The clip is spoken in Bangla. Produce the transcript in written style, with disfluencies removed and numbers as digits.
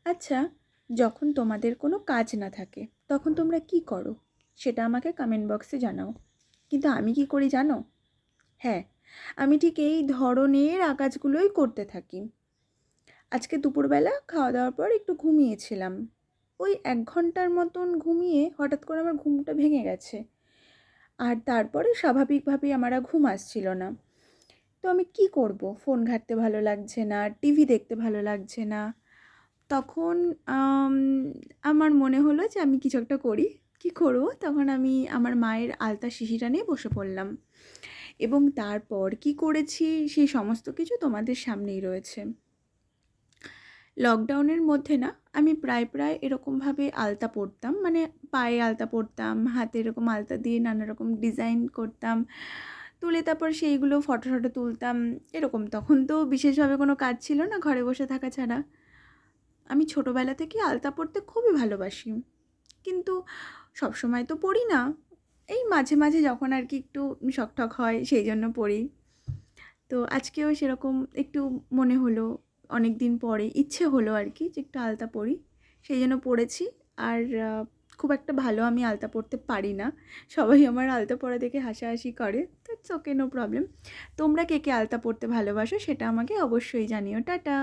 আচ্ছা, যখন তোমাদের কোনো কাজ না থাকে তখন তোমরা কি করো সেটা আমাকে কমেন্ট বক্সে জানাও। কিন্তু আমি কি করি জানো? হ্যাঁ, আমি ঠিক এই ধরনের কাজগুলোই করতে থাকি। আজকে দুপুরবেলা খাওয়া দাওয়ার পর একটু ঘুমিয়েছিলাম। ওই 1 ঘন্টার মতন ঘুমিয়ে হঠাৎ করে আমার ঘুমটা ভেঙে গেছে। আর তারপরে স্বাভাবিকভাবেই আমার আর ঘুম আসছিল না। তো আমি কি করব? ফোন ঘাঁটতে ভালো লাগছে না, টিভি দেখতে ভালো লাগছে না। তখন আম আমার মনে হলো যে আমি কিছু একটা করি। কী করব? তখন আমি আমার মায়ের আলতা শিশিটা নিয়ে বসে পড়লাম। এবং তারপর কি করেছি সেই সমস্ত কিছু তোমাদের সামনেই রয়েছে। লকডাউনের মধ্যে না আমি প্রায় এরকমভাবে আলতা পরতাম। মানে পায়ে আলতা পরতাম, হাতে এরকম আলতা দিয়ে নানা রকম ডিজাইন করতাম। তুলে তারপর সেইগুলো ফটো-টটো তুলতাম। এরকম তখন তো বিশেষভাবে কোনো কাজ ছিল না ঘরে বসে থাকা ছাড়া। আমি ছোটোবেলা থেকে আলতা পরতে খুবই ভালোবাসি। কিন্তু সবসময় তো পরি না। এই মাঝে মাঝে যখন আর কি একটু শখ-টখ হয় সেই জন্য পরি। তো আজকেও সেরকম একটু মনে হলো, অনেক দিন পরে ইচ্ছে হলো আর কি যে একটু আলতা পরি। সেই জন্য পরেছি। আর খুব একটা ভালো আমি আলতা পরতে পারি না। সবাই আমার আলতা পরা দেখে হাসাহাসি করে। তো ইটস ওকে, নো প্রবলেম। তোমরা কে কে আলতা পরতে ভালোবাসো সেটা আমাকে অবশ্যই জানিও। টাটা।